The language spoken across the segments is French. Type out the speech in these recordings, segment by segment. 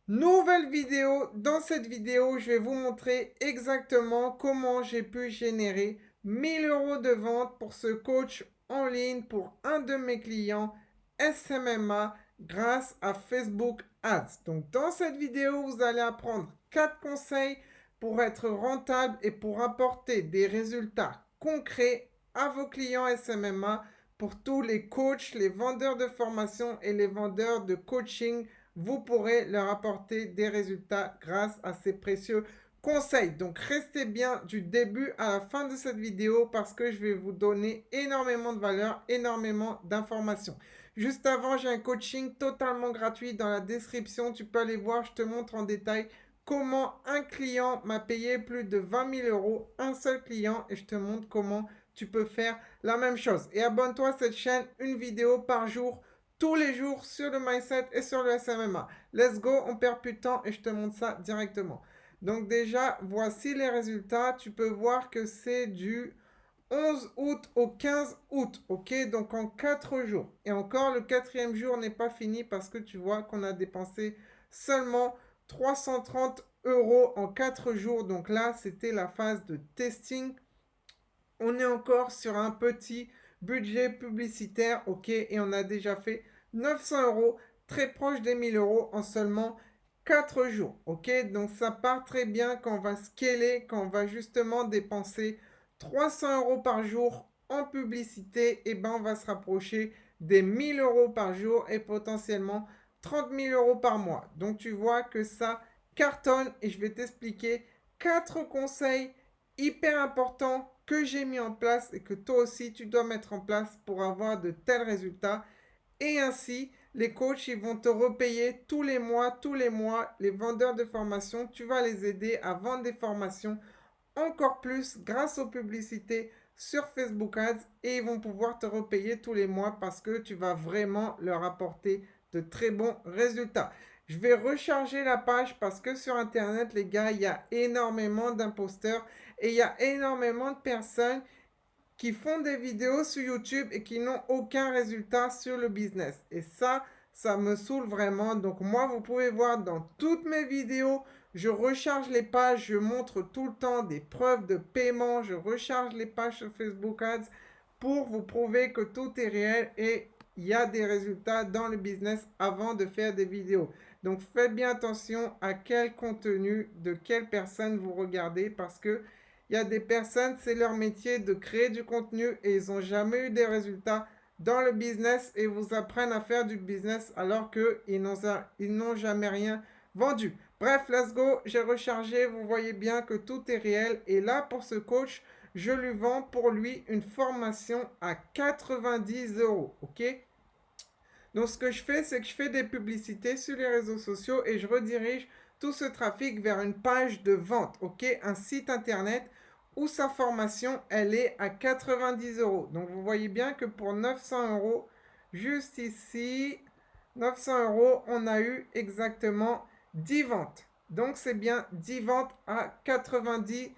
Nouvelle vidéo. Dans cette vidéo, je vais vous montrer exactement comment j'ai pu générer 1000 euros de vente pour ce coach en ligne pour un de mes clients SMMA grâce à Facebook Ads. Donc dans cette vidéo, vous allez apprendre 4 conseils pour être rentable et pour apporter des résultats concrets à vos clients SMMA pour tous les coachs, les vendeurs de formation et les vendeurs de coaching. Vous pourrez leur apporter des résultats grâce à ces précieux conseils. Donc restez bien du début à la fin de cette vidéo parce que je vais vous donner énormément de valeur, énormément d'informations. Juste avant, j'ai un coaching totalement gratuit dans la description. Tu peux aller voir, je te montre en détail comment un client m'a payé plus de 20 000 euros, un seul client, et je te montre comment tu peux faire la même chose. Et abonne-toi à cette chaîne, une vidéo par jour tous les jours sur le mindset et sur le SMMA. Let's go, on perd plus de temps et je te montre ça directement. Donc déjà, voici les résultats. Tu peux voir que c'est du 11 août au 15 août, ok? Donc en 4 jours. Et encore, le quatrième jour n'est pas fini parce que tu vois qu'on a dépensé seulement 330 euros en 4 jours. Donc là, c'était la phase de testing. On est encore sur un petit budget publicitaire, ok, et on a déjà fait 900 euros, très proche des 1000 euros en seulement 4 jours, ok. Donc ça part très bien quand on va scaler, quand on va justement dépenser 300 euros par jour en publicité, et ben on va se rapprocher des 1000 euros par jour et potentiellement 30 000 euros par mois. Donc tu vois que ça cartonne et je vais t'expliquer 4 conseils hyper importants que j'ai mis en place et que toi aussi tu dois mettre en place pour avoir de tels résultats. Et ainsi, les coachs, ils vont te repayer tous les mois, tous les mois. Les vendeurs de formation, tu vas les aider à vendre des formations encore plus grâce aux publicités sur Facebook Ads et ils vont pouvoir te repayer tous les mois parce que tu vas vraiment leur apporter de très bons résultats. Je vais recharger la page parce que sur Internet, les gars, il y a énormément d'imposteurs et il y a énormément de personnes qui font des vidéos sur YouTube et qui n'ont aucun résultat sur le business. Et ça me saoule vraiment. Donc moi, vous pouvez voir dans toutes mes vidéos, je recharge les pages, je montre tout le temps des preuves de paiement, je recharge les pages sur Facebook Ads pour vous prouver que tout est réel et il y a des résultats dans le business avant de faire des vidéos. Donc faites bien attention à quel contenu, de quelle personne vous regardez parce que il y a des personnes, c'est leur métier de créer du contenu et ils n'ont jamais eu des résultats dans le business et vous apprennent à faire du business alors qu'ils n'ont jamais rien vendu. Bref, let's go, j'ai rechargé, vous voyez bien que tout est réel. Et là, pour ce coach, je lui vends pour lui une formation à 90 euros, ok? Donc ce que je fais, c'est que je fais des publicités sur les réseaux sociaux et je redirige tout ce trafic vers une page de vente, ok? Un site internet où sa formation, elle est à 90 euros. Donc vous voyez bien que pour 900 euros, juste ici, 900 euros, on a eu exactement 10 ventes. Donc c'est bien 10 ventes à 90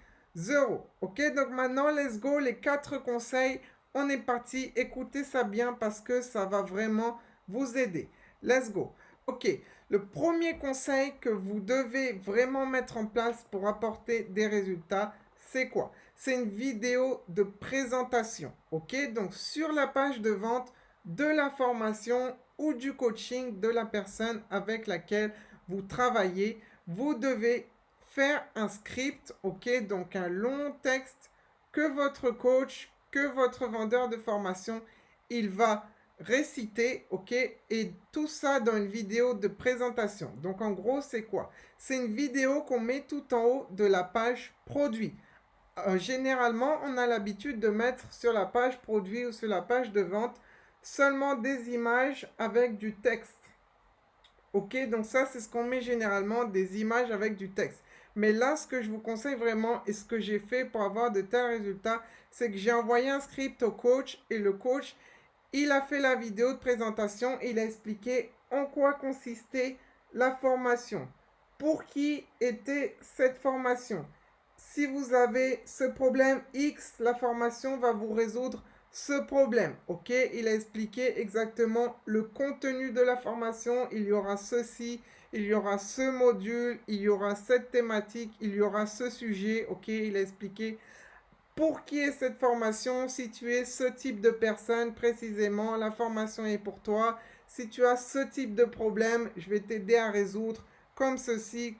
euros. Ok, donc maintenant, let's go, les 4 conseils. On est parti, écoutez ça bien parce que ça va vraiment vous aider. Let's go. Ok, le premier conseil que vous devez vraiment mettre en place pour apporter des résultats, c'est quoi? C'est une vidéo de présentation. Ok, donc sur la page de vente de la formation ou du coaching de la personne avec laquelle vous travaillez, vous devez faire un script, ok, donc un long texte que votre coach, que votre vendeur de formation, il va réciter, ok, et tout ça dans une vidéo de présentation. Donc en gros, c'est quoi? C'est une vidéo qu'on met tout en haut de la page produit. Généralement, on a l'habitude de mettre sur la page produit ou sur la page de vente seulement des images avec du texte. Ok, donc ça, c'est ce qu'on met généralement, des images avec du texte. Mais là, ce que je vous conseille vraiment et ce que j'ai fait pour avoir de tels résultats, c'est que j'ai envoyé un script au coach et le coach, il a fait la vidéo de présentation et il a expliqué en quoi consistait la formation. Pour qui était cette formation? Si vous avez ce problème X, la formation va vous résoudre ce problème. Ok, il a expliqué exactement le contenu de la formation. Il y aura ceci, il y aura ce module, il y aura cette thématique, il y aura ce sujet. Ok, il a expliqué pour qui est cette formation. Si tu es ce type de personne, précisément, la formation est pour toi. Si tu as ce type de problème, je vais t'aider à résoudre comme ceci,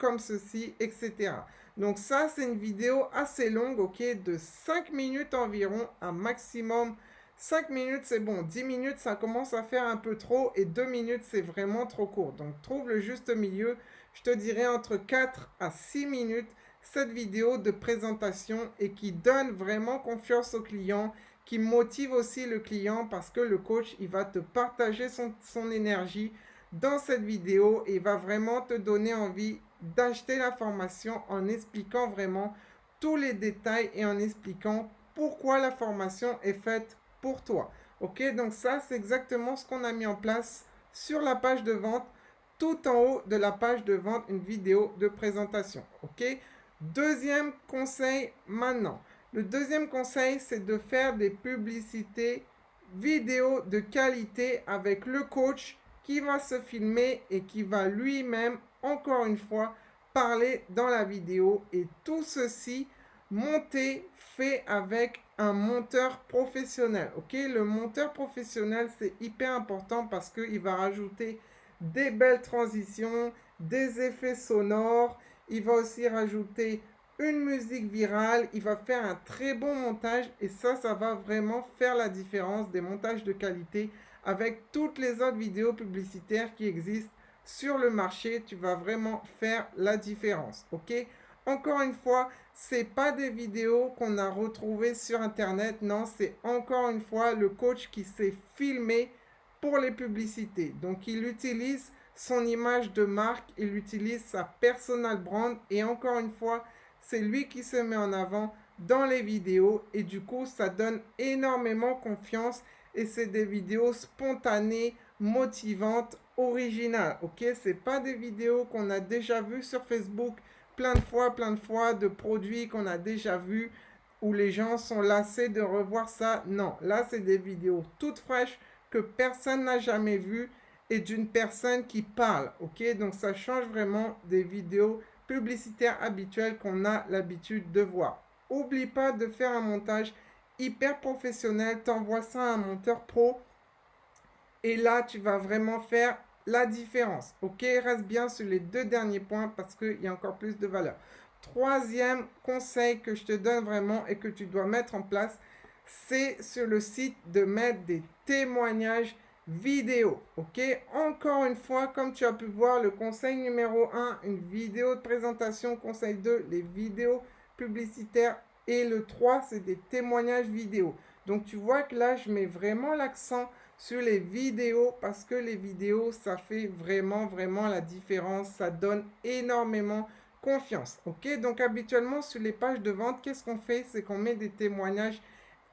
etc. Donc ça, c'est une vidéo assez longue, ok, de 5 minutes environ, un maximum. 5 minutes, c'est bon. 10 minutes, ça commence à faire un peu trop. Et 2 minutes, c'est vraiment trop court. Donc, trouve le juste milieu. Je te dirais entre 4 à 6 minutes cette vidéo de présentation et qui donne vraiment confiance au client, qui motive aussi le client parce que le coach, il va te partager son énergie dans cette vidéo et il va vraiment te donner envie d'acheter la formation en expliquant vraiment tous les détails et en expliquant pourquoi la formation est faite pour toi. Ok, donc ça, c'est exactement ce qu'on a mis en place sur la page de vente. Tout en haut de la page de vente, une vidéo de présentation. Ok, deuxième conseil maintenant. Le deuxième conseil, c'est de faire des publicités vidéo de qualité avec le coach qui va se filmer et qui va lui-même, encore une fois, parler dans la vidéo. Et tout ceci monté, fait avec un monteur professionnel. Ok, le monteur professionnel, c'est hyper important parce qu'il va rajouter des belles transitions, des effets sonores. Il va aussi rajouter une musique virale. Il va faire un très bon montage et ça va vraiment faire la différence des montages de qualité avec toutes les autres vidéos publicitaires qui existent sur le marché. Tu vas vraiment faire la différence. Ok, encore une fois, c'est pas des vidéos qu'on a retrouvées sur internet. Non, c'est encore une fois le coach qui s'est filmé pour les publicités. Donc, il utilise son image de marque, il utilise sa personal brand et encore une fois, c'est lui qui se met en avant dans les vidéos et du coup, ça donne énormément confiance et c'est des vidéos spontanées, motivantes, originales. Ok, c'est pas des vidéos qu'on a déjà vues sur Facebook plein de fois de produits qu'on a déjà vus où les gens sont lassés de revoir ça. Non, là, c'est des vidéos toutes fraîches que personne n'a jamais vues et d'une personne qui parle. Ok, donc ça change vraiment des vidéos publicitaires habituelles qu'on a l'habitude de voir. Oublie pas de faire un montage hyper professionnel. T'envoies ça à un monteur pro et là, tu vas vraiment faire la différence. Ok, reste bien sur les deux derniers points parce qu'il y a encore plus de valeur. Troisième conseil que je te donne vraiment et que tu dois mettre en place, c'est sur le site de mettre des témoignages vidéo. Ok, encore une fois, comme tu as pu voir, le conseil numéro 1, une vidéo de présentation. Conseil 2, les vidéos publicitaires. Et le 3, c'est des témoignages vidéo. Donc tu vois que là, je mets vraiment l'accent sur les vidéos parce que les vidéos, ça fait vraiment la différence. Ça donne énormément confiance. Ok, donc habituellement sur les pages de vente, qu'est-ce qu'on fait? C'est qu'on met des témoignages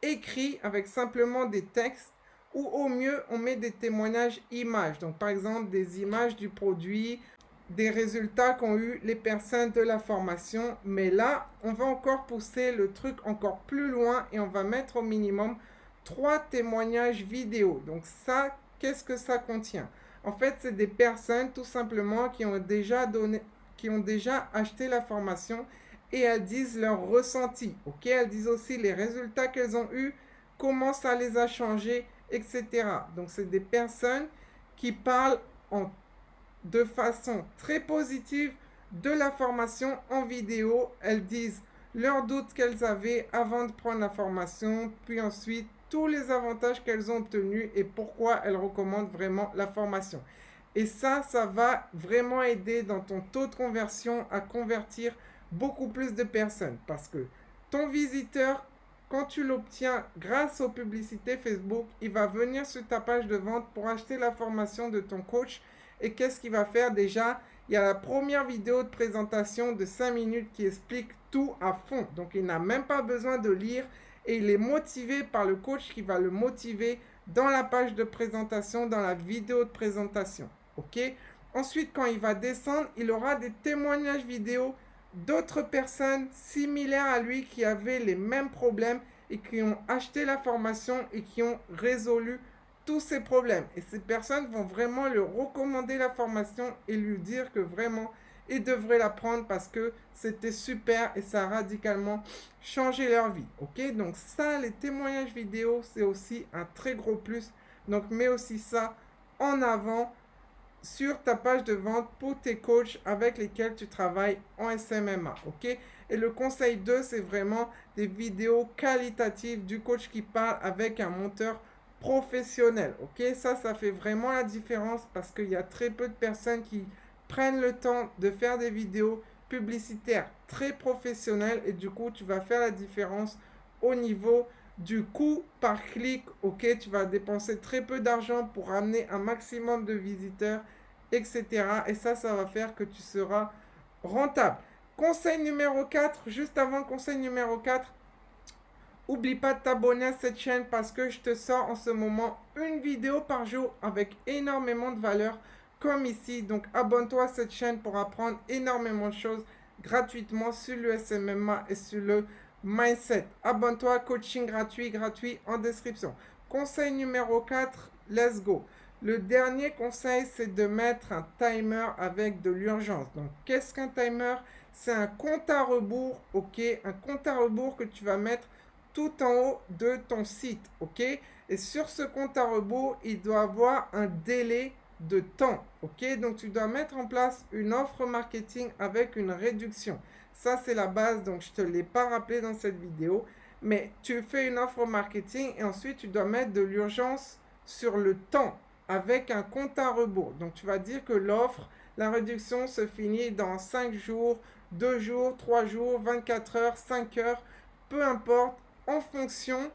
écrits avec simplement des textes ou au mieux, on met des témoignages images. Donc par exemple, des images du produit, des résultats qu'ont eu les personnes de la formation. Mais là, on va encore pousser le truc encore plus loin et on va mettre au minimum 3 témoignages vidéo. Donc ça, qu'est-ce que ça contient? En fait, c'est des personnes tout simplement qui ont déjà acheté la formation et elles disent leur ressenti. Ok, elles disent aussi les résultats qu'elles ont eus, comment ça les a changés, etc. Donc c'est des personnes qui parlent de façon très positive de la formation en vidéo. Elles disent leurs doutes qu'elles avaient avant de prendre la formation, puis ensuite tous les avantages qu'elles ont obtenus et pourquoi elles recommandent vraiment la formation. Et ça va vraiment aider dans ton taux de conversion à convertir beaucoup plus de personnes parce que ton visiteur, quand tu l'obtiens grâce aux publicités Facebook, il va venir sur ta page de vente pour acheter la formation de ton coach. Et qu'est-ce qu'il va faire déjà? Il y a la première vidéo de présentation de 5 minutes qui explique tout à fond. Donc, il n'a même pas besoin de lire et il est motivé par le coach qui va le motiver dans la page de présentation, dans la vidéo de présentation. Ok? Ensuite, quand il va descendre, il aura des témoignages vidéo d'autres personnes similaires à lui qui avaient les mêmes problèmes et qui ont acheté la formation et qui ont résolu tous ces problèmes. Et ces personnes vont vraiment lui recommander la formation et lui dire que vraiment, il devrait la prendre parce que c'était super et ça a radicalement changé leur vie. Ok, donc ça, les témoignages vidéo, c'est aussi un très gros plus. Donc mets aussi ça en avant sur ta page de vente pour tes coachs avec lesquels tu travailles en SMMA, ok? Et le conseil 2, c'est vraiment des vidéos qualitatives du coach qui parle avec un monteur professionnel, ok? Ça fait vraiment la différence parce qu'il y a très peu de personnes qui prennent le temps de faire des vidéos publicitaires très professionnelles et du coup, tu vas faire la différence au niveau du coût par clic, ok, tu vas dépenser très peu d'argent pour amener un maximum de visiteurs, etc. Et ça va faire que tu seras rentable. Conseil numéro 4, juste avant le conseil numéro 4, oublie pas de t'abonner à cette chaîne parce que je te sors en ce moment une vidéo par jour avec énormément de valeur comme ici. Donc abonne-toi à cette chaîne pour apprendre énormément de choses gratuitement sur le SMMA et sur le mindset. Abonne-toi, coaching gratuit en description. Conseil numéro 4, let's go. Le dernier conseil, c'est de mettre un timer avec de l'urgence. Donc, qu'est-ce qu'un timer? C'est un compte à rebours, ok? Un compte à rebours que tu vas mettre tout en haut de ton site, ok? Et sur ce compte à rebours, il doit avoir un délai de temps, ok? Donc, tu dois mettre en place une offre marketing avec une réduction. Ça, c'est la base, donc je ne te l'ai pas rappelé dans cette vidéo. Mais tu fais une offre marketing et ensuite, tu dois mettre de l'urgence sur le temps avec un compte à rebours. Donc, tu vas dire que l'offre, la réduction se finit dans 5 jours, 2 jours, 3 jours, 24 heures, 5 heures, peu importe, en fonction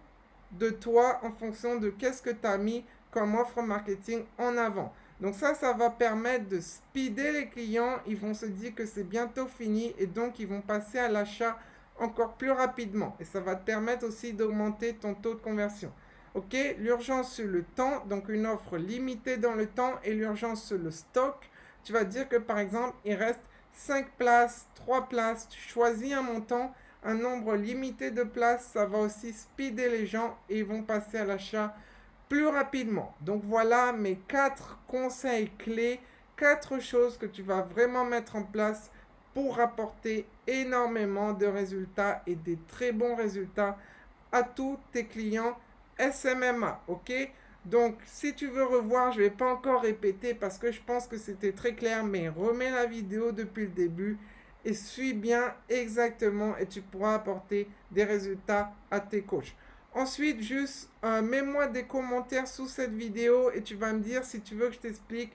de toi, en fonction de qu'est-ce que tu as mis comme offre marketing en avant. Donc ça va permettre de speeder les clients. Ils vont se dire que c'est bientôt fini et donc ils vont passer à l'achat encore plus rapidement. Et ça va te permettre aussi d'augmenter ton taux de conversion. Ok, l'urgence sur le temps, donc une offre limitée dans le temps et l'urgence sur le stock. Tu vas dire que par exemple, il reste 5 places, 3 places, tu choisis un montant, un nombre limité de places, ça va aussi speeder les gens et ils vont passer à l'achat plus rapidement. Donc voilà mes 4 conseils clés, 4 choses que tu vas vraiment mettre en place pour apporter énormément de résultats et des très bons résultats à tous tes clients SMMA, ok? Donc, si tu veux revoir, je ne vais pas encore répéter parce que je pense que c'était très clair, mais remets la vidéo depuis le début et suis bien exactement et tu pourras apporter des résultats à tes coachs. Ensuite, juste mets-moi des commentaires sous cette vidéo et tu vas me dire si tu veux que je t'explique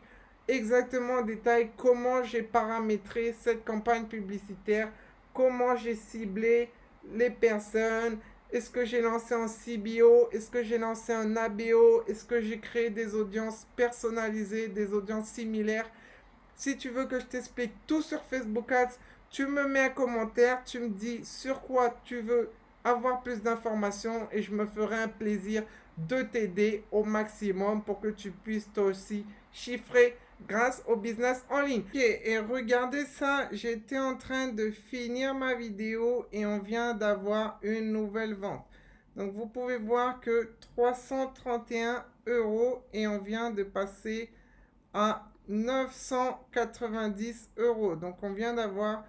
exactement en détail comment j'ai paramétré cette campagne publicitaire, comment j'ai ciblé les personnes. Est-ce que j'ai lancé un CBO? Est-ce que j'ai lancé un ABO? Est-ce que j'ai créé des audiences personnalisées, des audiences similaires? Si tu veux que je t'explique tout sur Facebook Ads, tu me mets un commentaire, tu me dis sur quoi tu veux avoir plus d'informations et je me ferai un plaisir de t'aider au maximum pour que tu puisses toi aussi chiffrer grâce au business en ligne. Ok, et regardez ça, j'étais en train de finir ma vidéo et on vient d'avoir une nouvelle vente. Donc vous pouvez voir que 331 € et on vient de passer à 990 €. Donc on vient d'avoir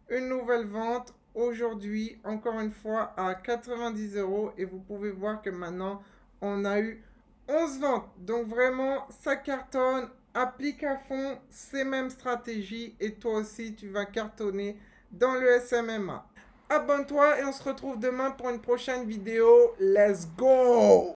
une nouvelle vente aujourd'hui, encore une fois à 90 € et vous pouvez voir que maintenant on a eu 11 ventes. Donc vraiment ça cartonne. Applique à fond ces mêmes stratégies et toi aussi tu vas cartonner dans le SMMA. Abonne-toi et on se retrouve demain pour une prochaine vidéo. Let's go!